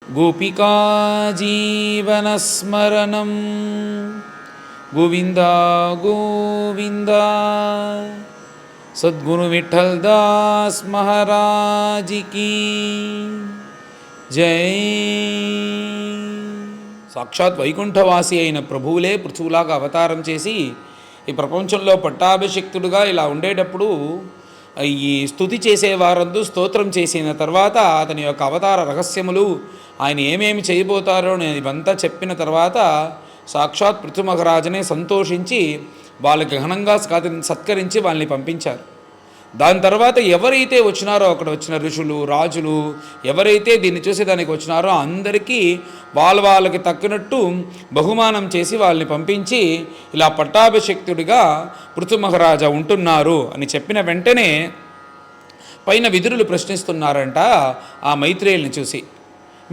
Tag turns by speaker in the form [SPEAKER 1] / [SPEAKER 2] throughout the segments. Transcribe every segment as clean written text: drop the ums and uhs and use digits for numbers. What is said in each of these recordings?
[SPEAKER 1] गोपिका जीवनस्मरणं गोविंदा गोविंदा। सद्गुरु विठल दास महाराज की जय। సాక్షాత్ వైకుంఠవాసి అయిన ప్రభువులే పృథువులాగా అవతారం చేసి ఈ ప్రపంచంలో పట్టాభిషిక్తుడుగా ఇలా ఉండేటప్పుడు ఈ స్తుతి చేసేవారందు స్తోత్రం చేసిన తర్వాత అతని యొక్క అవతార రహస్యములు ఆయన ఏమేమి చేయబోతారో ఇవంతా చెప్పిన తర్వాత సాక్షాత్ పృథు మహారాజునే సంతోషించి వాళ్ళకి ఘనంగా సత్కరించి వాళ్ళని పంపించారు. దాని తర్వాత ఎవరైతే వచ్చినారో అక్కడ వచ్చిన ఋషులు రాజులు ఎవరైతే దీన్ని చూసేదానికి వచ్చినారో అందరికీ వాళ్ళకి తక్కినట్టు బహుమానం చేసి వాళ్ళని పంపించి ఇలా పట్టాభిషిక్తుడిగా పృథు మహారాజా ఉంటున్నారు అని చెప్పిన వెంటనే పైన విదురులు ప్రశ్నిస్తున్నారంట ఆ మైత్రేయుల్ని చూసి,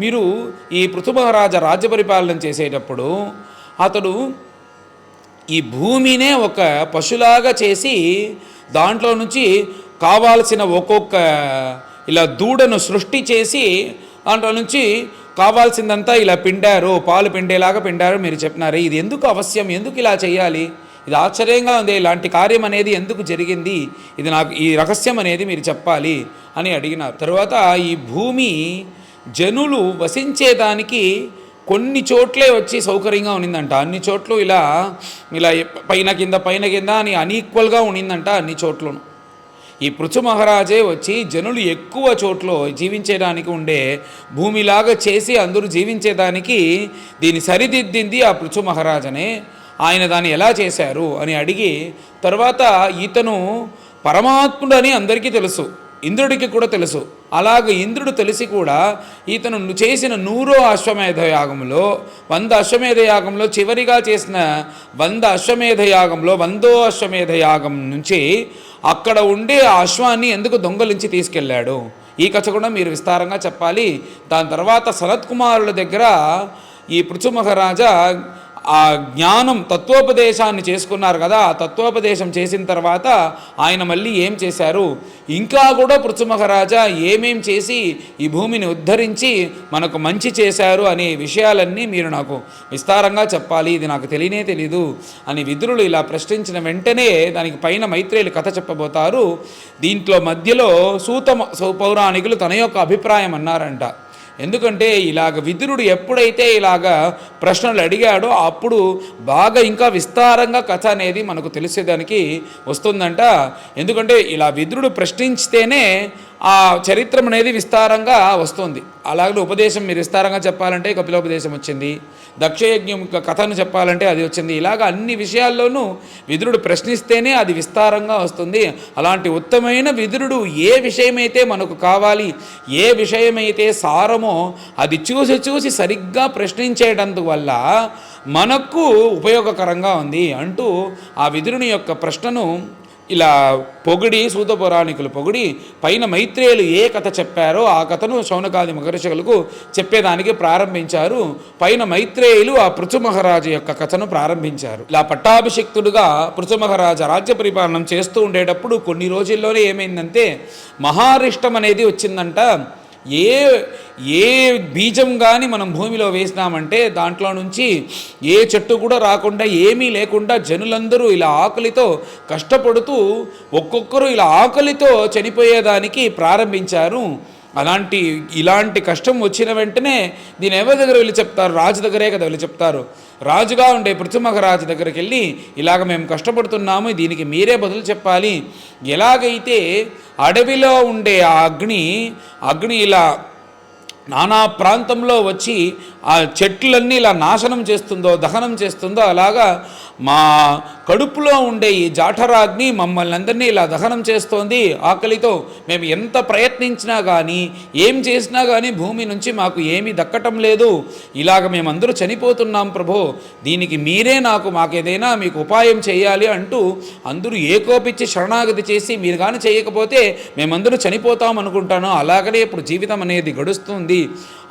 [SPEAKER 1] మీరు ఈ పృథు మహారాజా రాజ్య పరిపాలన చేసేటప్పుడు అతడు ఈ భూమినే ఒక పశులాగా చేసి దాంట్లో నుంచి కావాల్సిన ఒక్కొక్క ఇలా దూడను సృష్టి చేసి దాంట్లో నుంచి కావాల్సిందంతా ఇలా పిండారు, పాలు పిండేలాగా పిండారు మీరు చెప్పినారు. ఇది ఎందుకు అవశ్యం, ఎందుకు ఇలా చేయాలి, ఇది ఆశ్చర్యంగా ఉంది, ఇలాంటి కార్యం అనేది ఎందుకు జరిగింది, ఇది నాకు ఈ రహస్యం అనేది మీరు చెప్పాలి అని అడిగినారు. తర్వాత ఈ భూమి జనులు వసించేదానికి కొన్ని చోట్లే వచ్చి సౌకర్యంగా ఉన్నిందంట, అన్ని చోట్ల ఇలా ఇలా పైన కింద అని అన్ఈక్వల్గా ఉన్నిందంట అన్ని చోట్లను. ఈ పృథు మహారాజే వచ్చి జనులు ఎక్కువ చోట్ల జీవించేదానికి ఉండే భూమిలాగా చేసి అందరూ జీవించేదానికి దీన్ని సరిదిద్దింది ఆ పృథు మహారాజనే. ఆయన దాన్ని ఎలా చేశారు అని అడిగి తర్వాత ఇతను పరమాత్ముడు అని అందరికీ తెలుసు, ఇంద్రుడికి కూడా తెలుసు. అలాగ ఇంద్రుడు తెలిసి కూడా ఇతను చేసిన 100వ అశ్వమేధ యాగంలో 100 అశ్వమేధ యాగంలో చివరిగా చేసిన 100 అశ్వమేధ యాగంలో 100వ అశ్వమేధ యాగం నుంచి అక్కడ ఉండే ఆ అశ్వాన్ని ఎందుకు దొంగలించి తీసుకెళ్ళాడు, ఈ కథ కూడా మీరు విస్తారంగా చెప్పాలి. దాని తర్వాత సనత్కుమారుల దగ్గర ఈ పృథు మహారాజా ఆ జ్ఞానం తత్వోపదేశాన్ని చేసుకున్నారు కదా, ఆ తత్వోపదేశం చేసిన తర్వాత ఆయన మళ్ళీ ఏం చేశారు, ఇంకా కూడా పృథు మహారాజా ఏమేం చేసి ఈ భూమిని ఉద్ధరించి మనకు మంచి చేశారు అనే విషయాలన్నీ మీరు నాకు విస్తారంగా చెప్పాలి, ఇది నాకు తెలీదు అని విదురులు ఇలా ప్రశ్నించిన వెంటనే దానికి పైన మైత్రేయులు కథ చెప్పబోతారు. దీంట్లో మధ్యలో సూత పౌరాణికులు తన యొక్క అభిప్రాయం అన్నారంట. ఎందుకంటే ఇలాగ విదురుడు ఎప్పుడైతే ఇలాగ ప్రశ్నలు అడిగాడో అప్పుడు బాగా ఇంకా విస్తారంగా కథ అనేది మనకు తెలిసేదానికి వస్తుందంట. ఎందుకంటే ఇలా విదురుడు ప్రశ్నించితేనే ఆ చరిత్రం అనేది విస్తారంగా వస్తుంది. అలాగే ఉపదేశం మీరు విస్తారంగా చెప్పాలంటే కపిలోపదేశం వచ్చింది, దక్షయజ్ఞం కథను చెప్పాలంటే అది వచ్చింది. ఇలాగ అన్ని విషయాల్లోనూ విదురుడు ప్రశ్నిస్తేనే అది విస్తారంగా వస్తుంది. అలాంటి ఉత్తమైన విదురుడు ఏ విషయమైతే మనకు కావాలి, ఏ విషయమైతే సారమో అది చూసి సరిగ్గా ప్రశ్నించేటందువల్ల మనకు ఉపయోగకరంగా ఉంది అంటూ ఆ విదురుని యొక్క ప్రశ్నను ఇలా పొగిడి సూత పౌరాణికులు పొగిడి పైన మైత్రేయులు ఏ కథ చెప్పారో ఆ కథను శౌనకాది మహర్షులకు చెప్పేదానికి ప్రారంభించారు. పైన మైత్రేయులు ఆ పృథు మహారాజు యొక్క కథను ప్రారంభించారు. ఇలా పట్టాభిషిక్తుడుగా పృథు మహారాజు రాజ్య పరిపాలన చేస్తూ ఉండేటప్పుడు కొన్ని రోజుల్లోనే ఏమైందంటే మహారిష్టం అనేది వచ్చిందంట. ఏ బీజం కానీ మనం భూమిలో వేసినామంటే దాంట్లో నుంచి ఏ చెట్టు కూడా రాకుండా ఏమీ లేకుండా జనులందరూ ఇలా ఆకలితో కష్టపడుతూ ఒక్కొక్కరు ఇలా ఆకలితో చనిపోయేదానికి ప్రారంభించారు. ఇలాంటి కష్టం వచ్చిన వెంటనే దీని ఎవరి దగ్గర వెళ్ళి చెప్తారు, రాజు దగ్గరే కదా వెళ్ళి చెప్తారు. రాజుగా ఉండే పృథు మహారాజు దగ్గరికి వెళ్ళి ఇలాగ మేము కష్టపడుతున్నాము, దీనికి మీరే బదులు చెప్పాలి. ఎలాగైతే అడవిలో ఉండే ఆ అగ్ని ఇలా నానా ప్రాంతంలో వచ్చి ఆ చెట్లన్నీ ఇలా నాశనం చేస్తుందో దహనం చేస్తుందో అలాగా మా కడుపులో ఉండే ఈ జాఠరాగ్ని మమ్మల్ని అందరినీ ఇలా దహనం చేస్తోంది. ఆకలితో మేము ఎంత ప్రయత్నించినా కానీ ఏం చేసినా కానీ భూమి నుంచి మాకు ఏమీ దక్కటం లేదు, ఇలాగ మేమందరూ చనిపోతున్నాం ప్రభో, దీనికి మీరే మాకేదైనా మీకు ఉపాయం చేయాలి అంటూ అందరూ ఏకోపించి శరణాగతి చేసి మీరు కానీ చేయకపోతే మేమందరూ చనిపోతాం అనుకుంటాను, అలాగనే ఇప్పుడు జీవితం అనేది గడుస్తుంది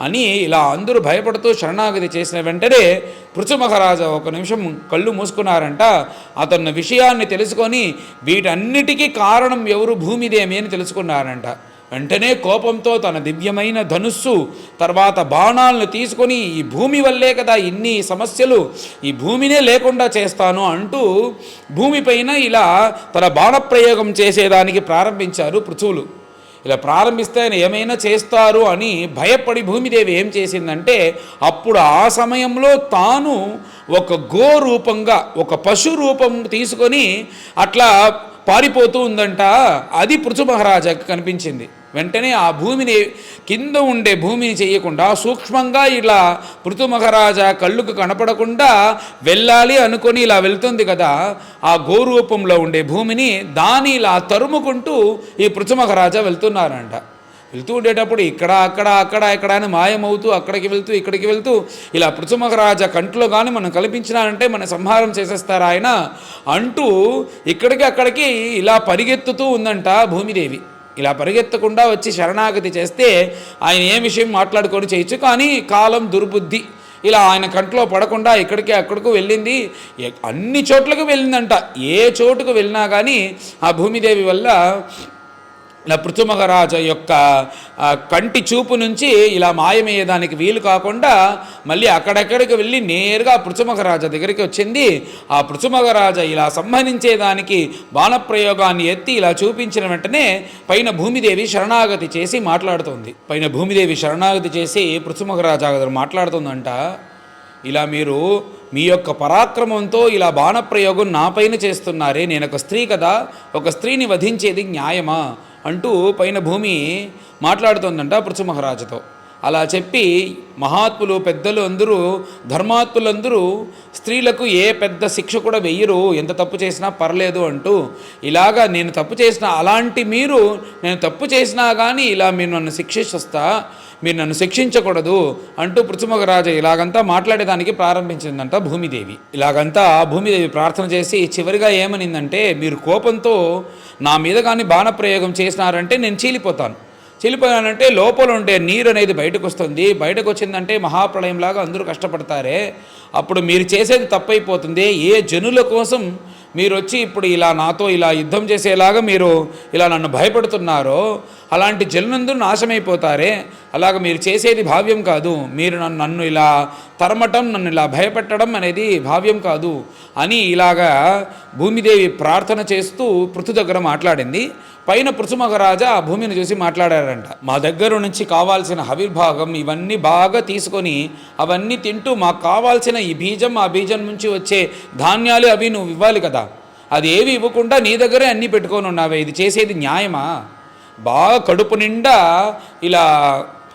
[SPEAKER 1] అని ఇలా అందరూ భయపడుతూ శరణాగతి చేసిన వెంటనే పృథు మహారాజా ఒక నిమిషం కళ్ళు మూసుకున్నారంట. అతను విషయాన్ని తెలుసుకొని వీటన్నిటికీ కారణం ఎవరు, భూమిదేమి అని తెలుసుకున్నారంట. వెంటనే కోపంతో తన దివ్యమైన ధనుస్సు తర్వాత బాణాలను తీసుకొని ఈ భూమి వల్లే కదా ఇన్ని సమస్యలు, ఈ భూమినే లేకుండా చేస్తాను అంటూ భూమిపైన ఇలా తన బాణప్రయోగం చేసేదానికి ప్రారంభించారు పృథువులు. ఇలా ప్రారంభిస్తే ఆయన ఏమైనా చేస్తారు అని భయపడి భూమిదేవి ఏం చేసిందంటే అప్పుడు ఆ సమయంలో తాను ఒక గో రూపంగా ఒక పశు రూపం తీసుకొని అట్లా పారిపోతూ ఉందంట. అది పృథు మహారాజాకి కనిపించింది. వెంటనే ఆ భూమిని కింద ఉండే భూమిని చేయకుండా సూక్ష్మంగా ఇలా పృథు మహారాజా కళ్ళుకు కనపడకుండా వెళ్ళాలి అనుకొని ఇలా వెళ్తుంది కదా, ఆ గోరూపంలో ఉండే భూమిని దాని ఇలా తరుముకుంటూ ఈ పృథు మహారాజా వెళ్తున్నారంట. వెళ్తూ ఉండేటప్పుడు ఇక్కడ అక్కడ అక్కడ ఇక్కడ అని మాయమవుతూ అక్కడికి వెళ్తూ ఇక్కడికి వెళ్తూ ఇలా పృథు మహారాజా కంట్లో కానీ మనం కల్పించినారంటే మన సంహారం చేసేస్తారు ఆయన అంటూ ఇక్కడికి అక్కడికి ఇలా పరిగెత్తుతూ ఉందంట భూమిదేవి. ఇలా పరిగెత్తకుండా వచ్చి శరణాగతి చేస్తే ఆయన ఏ విషయం మాట్లాడుకొని చేయొచ్చు, కానీ కాలం దుర్బుద్ధి ఇలా ఆయన కంట్లో పడకుండా ఇక్కడికి అక్కడికి వెళ్ళింది. అన్ని చోట్లకు వెళ్ళిందంట. ఏ చోటుకు వెళ్ళినా కానీ ఆ భూమిదేవి వల్ల ఇలా పృథు మహారాజా యొక్క కంటి చూపు నుంచి ఇలా మాయమయ్యేదానికి వీలు కాకుండా మళ్ళీ అక్కడెక్కడికి వెళ్ళి నేరుగా పృథు మహారాజా దగ్గరికి వచ్చింది. ఆ పృథు మహారాజా ఇలా సంహరించేదానికి బాణప్రయోగాన్ని ఎత్తి ఇలా చూపించిన వెంటనే పైన భూమిదేవి శరణాగతి చేసి మాట్లాడుతుంది. పైన భూమిదేవి శరణాగతి చేసి పృథు మహారాజా మాట్లాడుతుందంట, ఇలా మీరు మీ యొక్క పరాక్రమంతో ఇలా బాణప్రయోగం నా పైన చేస్తున్నారే, నేను ఒక స్త్రీ కదా, ఒక స్త్రీని వధించేది న్యాయమా అంటూ పైన భూమి మాట్లాడుతుందంట పృథు మహారాజుతో. అలా చెప్పి మహాత్ములు పెద్దలు అందరూ ధర్మాత్ములందరూ స్త్రీలకు ఏ పెద్ద శిక్ష కూడా వెయ్యరు, ఎంత తప్పు చేసినా పర్లేదు అంటూ ఇలాగా నేను తప్పు చేసిన అలాంటి మీరు నేను తప్పు చేసినా కానీ ఇలా మీరు నన్ను శిక్షిస్తా, మీరు నన్ను శిక్షించకూడదు అంటూ పృథు మహారాజా ఇలాగంతా మాట్లాడేదానికి ప్రారంభించిందంట భూమిదేవి. ఇలాగంతా భూమిదేవి ప్రార్థన చేసి చివరిగా ఏమనిందంటే, మీరు కోపంతో నా మీద కానీ బాణప్రయోగం చేసినారంటే నేను చీలిపోయానంటే లోపల ఉండే నీరు అనేది బయటకు వస్తుంది, బయటకు వచ్చిందంటే మహాప్రళయంలాగా అందరూ కష్టపడతారే, అప్పుడు మీరు చేసేది తప్పైపోతుంది. ఏ జనుల కోసం మీరు వచ్చి ఇప్పుడు ఇలా నాతో ఇలా యుద్ధం చేసేలాగా మీరు ఇలా నన్ను భయపడుతున్నారో అలాంటి జనులందరూ నాశమైపోతారే, అలాగ మీరు చేసేది భావ్యం కాదు, మీరు నన్ను ఇలా తరమటం నన్ను ఇలా భయపెట్టడం అనేది భావ్యం కాదు అని ఇలాగా భూమిదేవి ప్రార్థన చేస్తూ పృథు దగ్గర మాట్లాడింది. పైన పృథు మహారాజా ఆ భూమిని చూసి మాట్లాడారంట, మా దగ్గర నుంచి కావాల్సిన హవిర్భాగం ఇవన్నీ బాగా తీసుకొని అవన్నీ తింటూ మాకు కావాల్సిన ఈ బీజం ఆ బీజం నుంచి వచ్చే ధాన్యాలు అవి నువ్వు ఇవ్వాలి కదా, అది ఏవి ఇవ్వకుండా నీ దగ్గరే అన్నీ పెట్టుకొని ఉన్నావే, ఇది చేసేది న్యాయమా? బాగా కడుపు నిండా ఇలా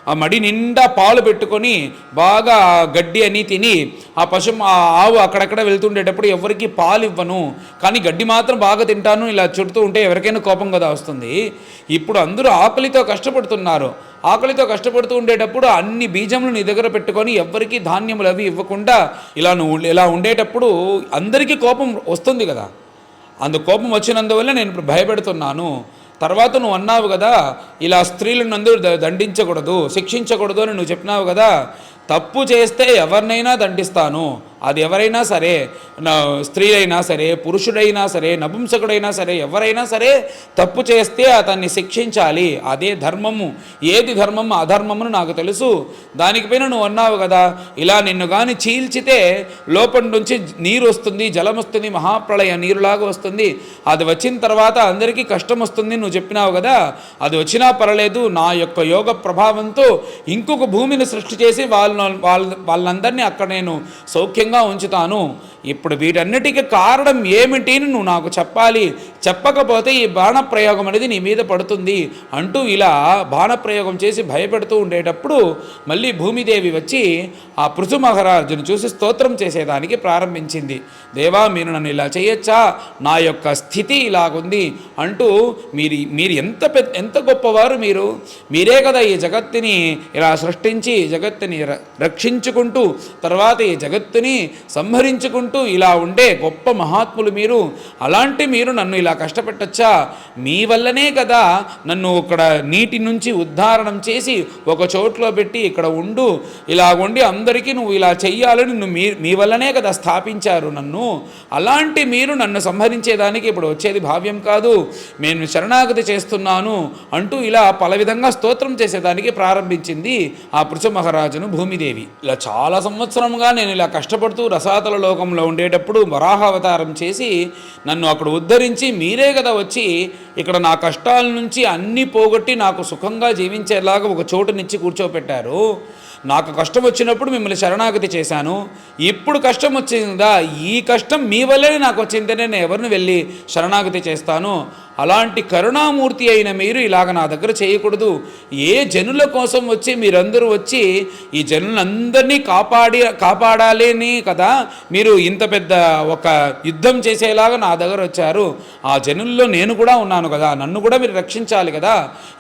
[SPEAKER 1] ఆ మడి నిండా పాలు పెట్టుకొని బాగా గడ్డి అని తిని ఆ ఆవు అక్కడక్కడ వెళ్తుండేటప్పుడు ఎవరికి పాలు ఇవ్వను, కానీ గడ్డి మాత్రం బాగా తింటాను ఇలా చుడుతూ ఉంటే ఎవరికైనా కోపం కదా వస్తుంది. ఇప్పుడు అందరూ ఆకలితో కష్టపడుతున్నారు, ఆకలితో కష్టపడుతూ ఉండేటప్పుడు అన్ని బీజములు నీ దగ్గర పెట్టుకొని ఎవ్వరికీ ధాన్యములు అవి ఇవ్వకుండా ఇలా ఉండేటప్పుడు అందరికీ కోపం వస్తుంది కదా, కోపం వచ్చినందువల్ల నేను ఇప్పుడు భయపెడుతున్నాను. తర్వాత నువ్వు అన్నావు కదా ఇలా స్త్రీలను అందరూ దండించకూడదు శిక్షించకూడదు అని నువ్వు చెప్పినావు కదా, తప్పు చేస్తే ఎవరినైనా దండిస్తాను, అది ఎవరైనా సరే, స్త్రీ అయినా సరే పురుషుడైనా సరే నపుంసకుడైనా సరే ఎవరైనా సరే తప్పు చేస్తే అతన్ని శిక్షించాలి, అదే ధర్మము. ఏది ధర్మము అధర్మమును నాకు తెలుసు. దానిపైన నువ్వు అన్నావు కదా ఇలా నిన్ను కానీ చీల్చితే లోపల నుంచి నీరు వస్తుంది, జలం వస్తుంది, మహాప్రళయ నీరులాగా వస్తుంది, అది వచ్చిన తర్వాత అందరికీ కష్టం వస్తుంది నువ్వు చెప్పినావు కదా, అది వచ్చినా పర్లేదు, నా యొక్క యోగ ప్రభావంతో ఇంకొక భూమిని సృష్టి చేసి వాళ్ళందరినీ అక్కడ నేను సౌఖ్యంగా ఉంచుతాను. ఇప్పుడు వీటన్నిటికీ కారణం ఏమిటి నువ్వు నాకు చెప్పాలి, చెప్పకపోతే ఈ బాణప్రయోగం అనేది నీ మీద పడుతుంది అంటూ ఇలా బాణప్రయోగం చేసి భయపెడుతూ ఉండేటప్పుడు మళ్ళీ భూమిదేవి వచ్చి ఆ పృథు మహారాజును చూసి స్తోత్రం చేసేదానికి ప్రారంభించింది. దేవా మీరు నన్ను ఇలా చేయొచ్చా, నా యొక్క స్థితి ఇలాగుంది అంటూ మీరు ఎంత గొప్పవారు, మీరే కదా ఈ జగత్తుని ఇలా సృష్టించి జగత్తుని రక్షించుకుంటూ తర్వాత ఈ జగత్తుని సంహరించుకుంటూ ఇలా ఉండే గొప్ప మహాత్ములు మీరు. అలాంటి మీరు నన్ను ఇలా కష్టపెట్టచ్చా? మీ వల్లనే కదా నన్ను ఇక్కడ నీటి నుంచి ఉద్ధారణం చేసి ఒక చోట్లో పెట్టి ఇక్కడ ఉండు, ఇలా ఉండి అందరికీ నువ్వు ఇలా చెయ్యాలని మీ వల్లనే కదా స్థాపించారు నన్ను. అలాంటి మీరు నన్ను సంహరించేదానికి ఇప్పుడు వచ్చేది భావ్యం కాదు, నేను శరణాగతి చేస్తున్నాను అంటూ ఇలా పల విధంగా స్తోత్రం చేసేదానికి ప్రారంభించింది ఆ పృథు మహారాజును భూమిదేవి. ఇలా చాలా సంవత్సరంగా నేను ఇలా కష్టపడుతూ రసాతల లోకంలో ఉండేటప్పుడు వరాహావతారం చేసి నన్ను అక్కడ ఉద్ధరించి మీరే కదా వచ్చి ఇక్కడ నా కష్టాల నుంచి అన్నీ పోగొట్టి నాకు సుఖంగా జీవించేలాగా ఒక చోటునిచ్చి కూర్చోపెట్టారు. నాకు కష్టం వచ్చినప్పుడు మిమ్మల్ని శరణాగతి చేశాను, ఇప్పుడు కష్టం వచ్చిందా, ఈ కష్టం మీ వల్లనే నాకు వచ్చిందనే నేను ఎవరిని వెళ్ళి శరణాగతి చేస్తాను. అలాంటి కరుణామూర్తి అయిన మీరు ఇలాగ నా దగ్గర చేయకూడదు. ఏ జనుల కోసం వచ్చి మీరందరూ వచ్చి ఈ జనులందరినీ కాపాడాలని కదా మీరు ఇంత పెద్ద ఒక యుద్ధం చేసేలాగా నా దగ్గర వచ్చారు. ఆ జనుల్లో నేను కూడా ఉన్నాను కదా, నన్ను కూడా మీరు రక్షించాలి కదా,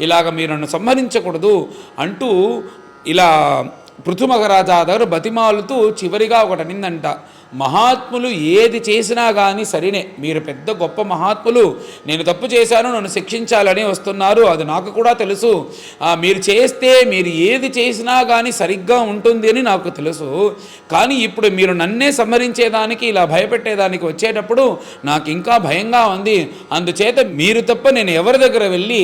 [SPEAKER 1] ఇలాగ మీరు నన్ను సంహరించకూడదు అంటూ ఇలా పృథు మహారాజా దగ్గర బతిమాలుతూ చివరిగా ఒకటి అనిందంట, మహాత్ములు ఏది చేసినా కానీ సరేనే, మీరు పెద్ద గొప్ప మహాత్ములు, నేను తప్పు చేశాను నన్ను శిక్షించాలని వస్తున్నారు, అది నాకు కూడా తెలుసు. మీరు చేస్తే మీరు ఏది చేసినా కానీ సరిగ్గా ఉంటుంది అని నాకు తెలుసు. కానీ ఇప్పుడు మీరు నన్నే సంహరించేదానికి ఇలా భయపెట్టేదానికి వచ్చేటప్పుడు నాకు ఇంకా భయంగా ఉంది. అందుచేత మీరు తప్ప నేను ఎవరి దగ్గర వెళ్ళి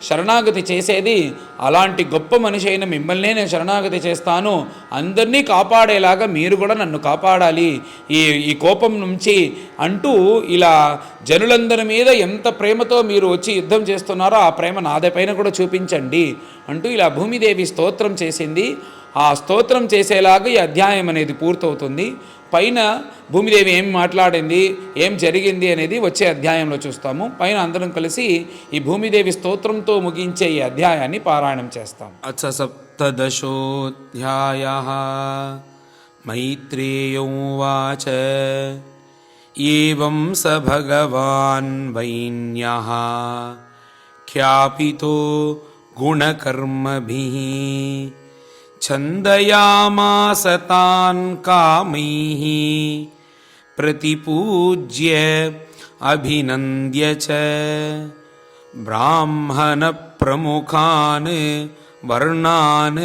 [SPEAKER 1] శరణాగతి చేసేది? అలాంటి గొప్ప మనిషి అయిన మిమ్మల్నే నేను శరణాగతి చేస్తాను. అందరినీ కాపాడేలాగా మీరు కూడా నన్ను కాపాడాలి ఈ కోపం నుంచి అంటూ ఇలా జనులందరి మీద ఎంత ప్రేమతో మీరు వచ్చి యుద్ధం చేస్తున్నారో ఆ ప్రేమ నాదపైన కూడా చూపించండి అంటూ ఇలా భూమిదేవి స్తోత్రం చేసింది. ఆ స్తోత్రం చేసేలాగా ఈ అధ్యాయం అనేది పూర్తవుతుంది. పైన భూమిదేవి ఏం మాట్లాడింది, ఏం జరిగింది అనేది వచ్చే అధ్యాయంలో చూస్తాము. పైన అందరం కలిసి ఈ భూమిదేవి స్తోత్రంతో ముగించే ఈ అధ్యాయాన్ని పారాయణం చేస్తాం. అథ సప్తదశోऽధ్యాయః. మైత్రేయ ఉవాచ ఏవం స భగవాన్ వైన్యః ఖ్యాపితో గుణకర్మభిః ఛందయామాస తాన్ కామైః ప్రతిపూజ్య అభినంద్య చ బ్రాహ్మణ ప్రముఖాన్ వర్ణాన్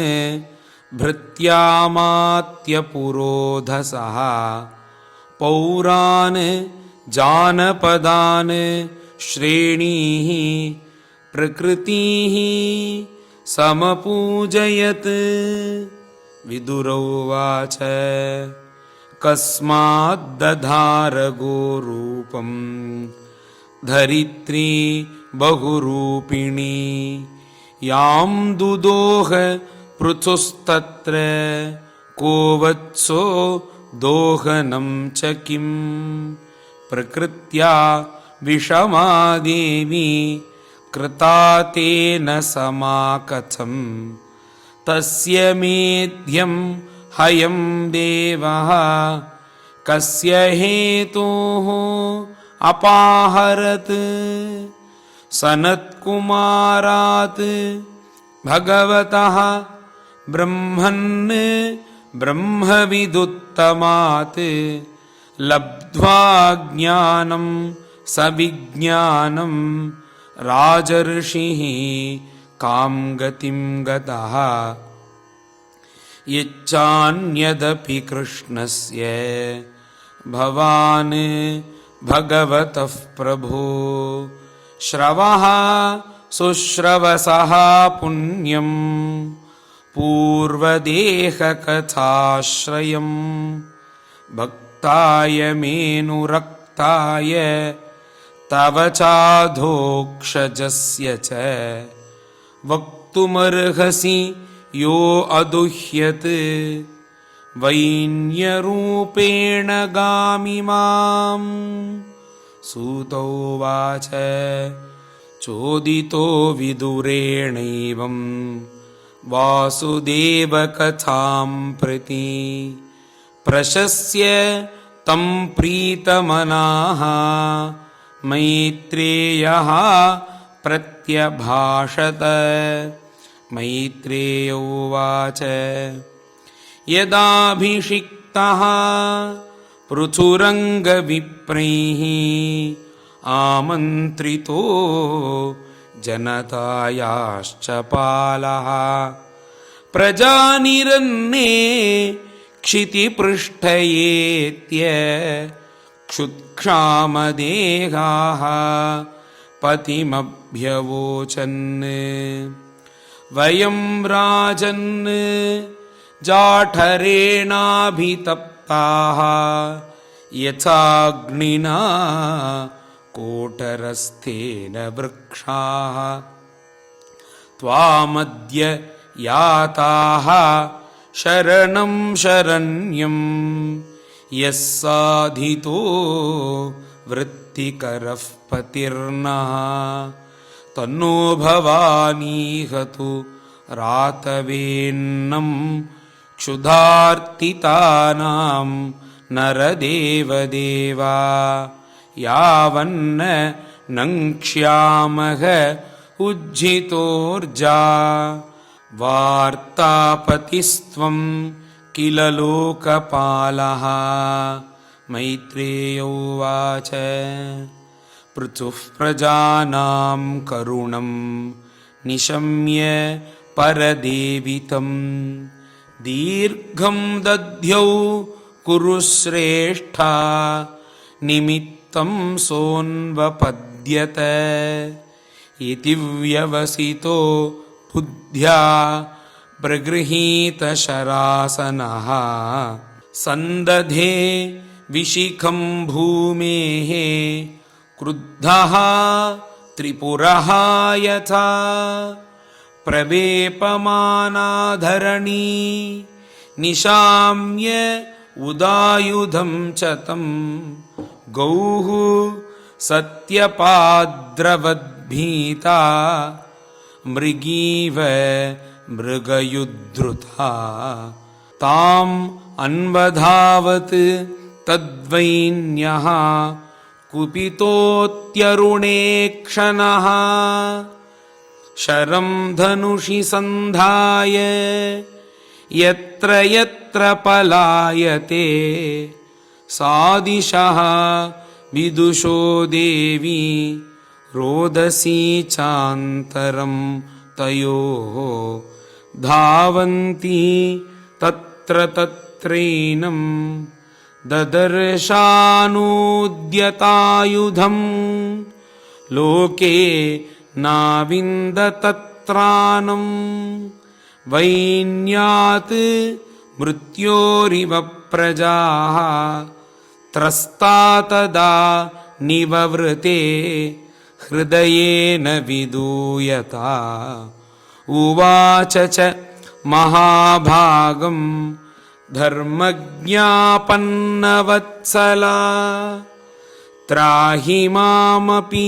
[SPEAKER 1] భృత్యామాత్య పురోధసః పౌరాన్ జానపదాన్ శ్రేణీః ప్రకృతిః సమపూజయత్. విదురోవాచ కస్మాద్దధార గోరూపం ధరిత్రీ బహురూపిణీ యాం దుదోహ పృథుస్తత్ర కో వత్సో దోహనం చ కిం ప్రకృత్యా విషమాదేవి కృతా తేన సమాకథం తస్య మేధ్యం హయం దేవః కస్య హేతోః అపాహరత్. సనత్కుమారాత్ భగవతః బ్రహ్మన్ బ్రహ్మవిదుత్తమాత్ లబ్ధ్వా జ్ఞానం సవిజ్ఞానం రాజర్షిః కాం గతిం గతః. యచ్చాన్యదపి కృష్ణస్య భవాన్ భగవతః ప్రభో శ్రవః శుశ్రవసః పుణ్యం పూర్వదేహకథాశ్రయం భక్తాయ మేనురక్తాయ తవ చాధోక్షజస్య చ వక్తుమర్హసి యో అదుహ్యత్ వైన్యరూపేణ గామి మాం. సూతోవాచ చోదితో విదురేణైవం వాసుదేవకథాం ప్రతి ప్రశస్య తం ప్రీతమనాః మైత్రేయః ప్రత్యభాషత. మైత్రేయ ఉవాచ యదాభిషిక్త वित्तः पृथुरङ्गविप्रैः आमन्त्रितो जनतायाश्च पालः प्रजानिरन्ने क्षितिपृष्ठयेत्य क्षुत्क्षामदेहाः पतिमभ्यवोचन् वयं राजन् जाठरेणाभितप्ताः यथाग्निना कोटरस्थेन वृक्षाः त्वामद्य याताः शरणं शरण्यं यः साधितो वृत्तिकरः पतिर्नः तन्नो भवानीहतु रातवेन्नं क्षुधार्तितानां नरदेवदेवा यावन्न नङ्क्ष्यामः उज्झितोर्जा वार्तापतिस्त्वं किल लोकपालः मैत्रेय उवाच पृथुः प्रजानां करुणं निशम्य परदेवितं दीर्घं दध्यौ कुरु श्रेष्ठा निमित्तं सोऽन्वपद्यत इति व्यवसितो बुद्ध्या प्रगृहीतशरासनः सन्दधे विशिखं भूमेः क्रुद्धः त्रिपुरः यथा प्रवेपमानाधरणी निशाम्य उदायुधं च तं गौः सत्यपाद्रवद्भीता मृगीव मृगयुद्धृता ताम् अन्वधावत् तद्वैन्यः कुपितोऽत्यरुणेक्षणः शरं धनुषि सन्धाय यत्र यत्र पलायते सादिशः विदुषो देवी रोदसी चान्तरं तयोः धावन्ती तत्र तत्रैनं ददर्शानूद्यतायुधं लोके नाविन्दतत्राणं वैन्यात् मृत्योरिव प्रजाः त्रस्ता तदा निववृते हृदयेन विदूयता उवाच च महाभागं धर्मज्ञापन्नवत्सला त्राहि मामपि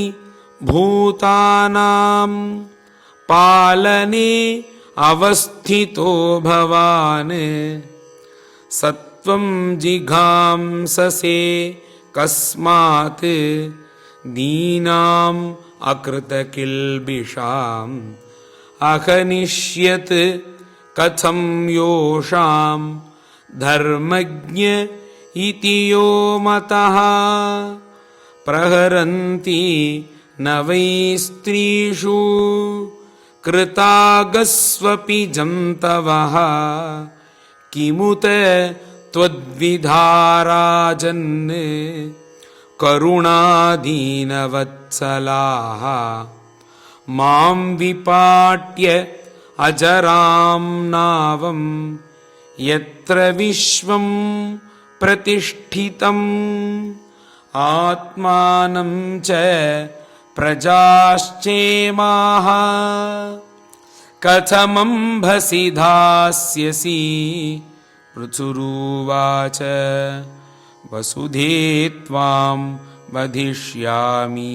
[SPEAKER 1] भूतानां पालने अवस्थितो भवान् सत्वं जिघांससे कस्मात् दीनाम् अकृतकिल्बिषाम् अहनिष्यत् कथं योषां धर्मज्ञ इति यो मतः प्रहरन्ति न वै स्त्रीषु कृतागस्वपि जन्तवः किमुत त्वद्विधाराजन् करुणादीनवत्सलाः मां विपाट्य अजरां नावं यत्र विश्वं प्रतिष्ठितम् आत्मानं च प्रजाश्चेमाः कथमंभसि धास्यसि पृथुरुवाच वसुधे त्वां वधिष्यामि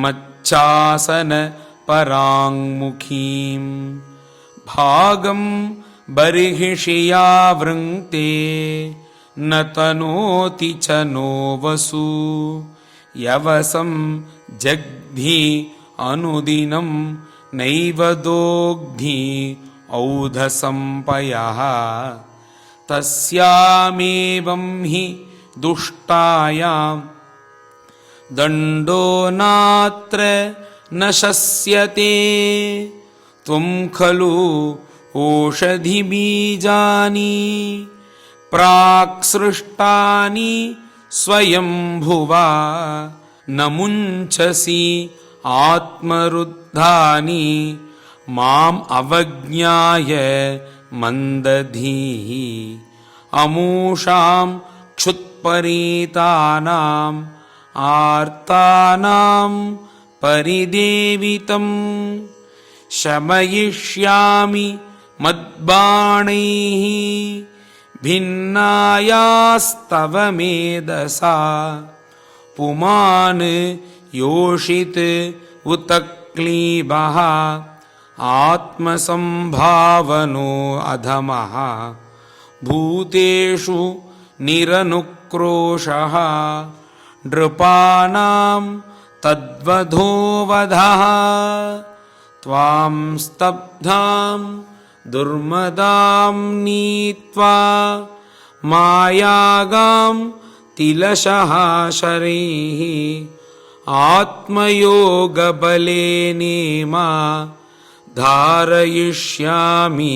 [SPEAKER 1] मच्छासन पराङ्मुखीं भागं बर्हिषि यावृङ्क्ते न तनोति च नो वसु यवसं जग्धि अनुदिनं नैव दोग्धि औधसंपयः తస్యామేవం హి దుష్టాయాం దండో నాత్ర న శస్యతే త్వం ఖలు ఓషధి బీజాని ప్రాక్ సృష్టాని స్వయంభువా న ముంచసి ఆత్మరుద్ధాని మాం అవజ్ఞాయ మందధీః అమూషాం క్షుత్పరీతానాం ఆర్తానాం పరిదేవితం శమయిష్యామి మద్బాణైః భిన్నాయాస్తవ మేధసా పుమాన్ యోషిత్ ఉత క్లీబః ఆత్మసంభావనో అధమః భూతేషు నిరనుక్రోశః నృపాణాం తద్వధో వధః త్వాం స్తబ్ధాం దుర్మదాం నీత్వా మాయాగాం తిలశః శరైః ఆత్మయోగబలేనేమా ధారయిష్యామి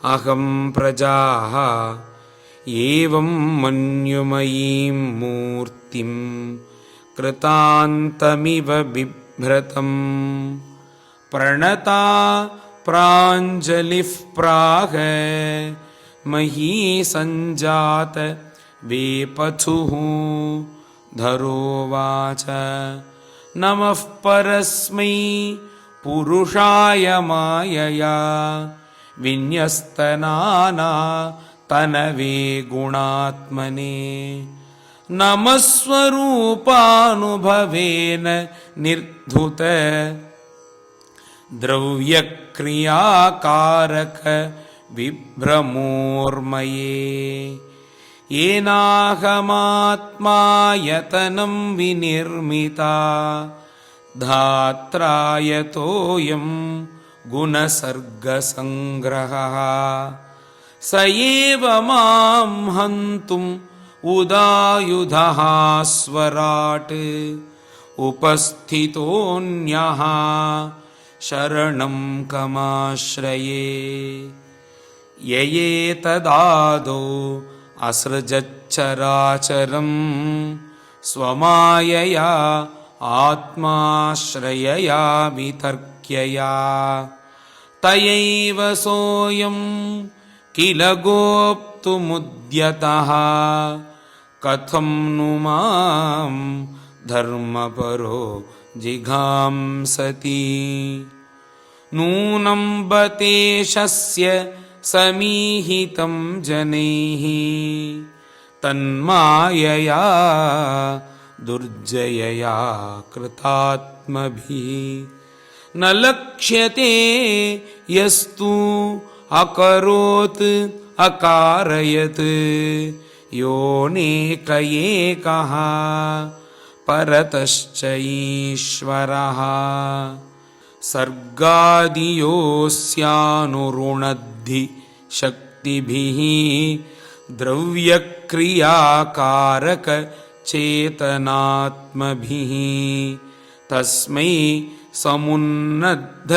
[SPEAKER 1] అహం ప్రజాః ఏవం మన్యుమయీం మూర్తిం కృతాంతమివ బిభ్రతం ప్రణతా ప్రాంజలిః ప్రాహ మహీ సంజాత వేపథుః ధరోవాచ నమః పరస్మై పురుషాయ మాయయా విన్యస్తనానా తనవే గుణాత్మనే నమః స్వరూపానుభవేన నిర్ధుత ద్రవ్యక్రియాకారక విభ్రమోర్మయే ఏనాహమాత్మాయతనం వినిర్మితా ధాత్రాయతోయం గుణసర్గసంగ్రహః స ఏవ మాం హంతుం ఉదాయుధః స్వరాట్ ఉపస్థితోऽన్యః శరణం కమాశ్రయే యయేతదాదో అసృజచ్చరాచరం స్వమాయయా ఆత్మాశ్రయయా వితర్క్యయా తయైవ సోయం కిల గోప్తుముద్యతః కథం ను మాం ధర్మపరో జిఘాంసతి నూనం బతేశస్య సమీహితం జనైః తన్మాయయా దుర్జయయా కృతాత్మభిః న లక్ష్యతే యస్తు అకరోత్ అకారయత్ యోనేక ఏకః పరతశ్చ ఈశ్వరః సర్గాదియోస్యానురుణద్ధి శక్తిభిః ద్రవ్యక్రియాకారక చేతనాత్మభిః తస్మై సమున్నద్ధ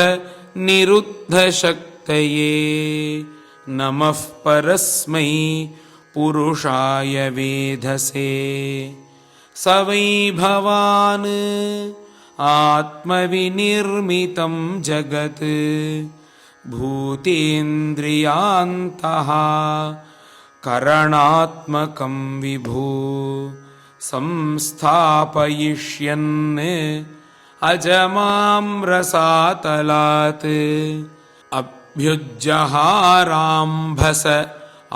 [SPEAKER 1] నిరుద్ధ శక్తయే నమః పరస్మై పురుషాయ వేధసే స వై భవాన్ ఆత్మవినిర్మితం జగత్ భూతేంద్రియాంతః కరణాత్మకం విభూ సంస్థాపయిష్యన్ అజమాం రసాతలాత్ అభ్యుజ్జహారాంభస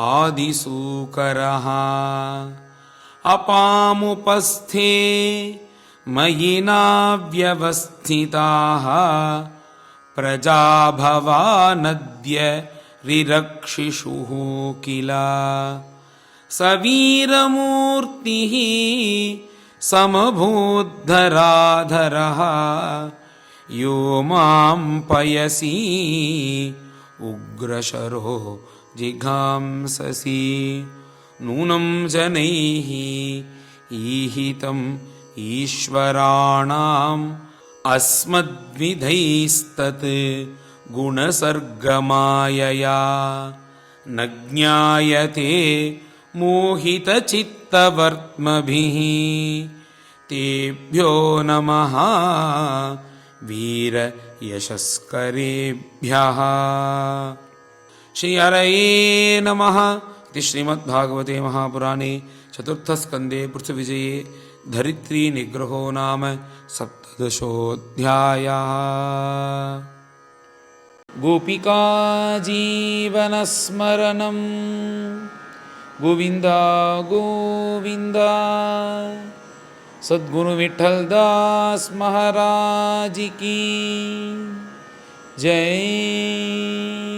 [SPEAKER 1] ఆదిసూకరః అపాముపస్థే మయి నావ్యవస్థితాః ప్రజాభవానద్య రిరక్షిషుః కిల సవీరమూర్తిః సమభూద్ధరాధరః యో మాం పయసి ఉగ్రశరో जिघांससि नूनं जनैः ईहितम् ईश्वराणाम् अस्मद्विधैस्तत् गुणसर्गमायया न ज्ञायते मोहितचित्तवर्त्मभिः तेभ्यो नमः वीरयशस्करेभ्यः। श्री हरये नमः। इति श्रीमद्भागवते महापुराणे चतुर्थस्कन्धे पृथ्वीविजये धरित्री निग्रहो नाम सप्तदशोऽध्यायः। गोपिका जीवनस्मरणं गोविन्द गोविन्द। सद्गुरु विठ्ठलदास महाराज की जय।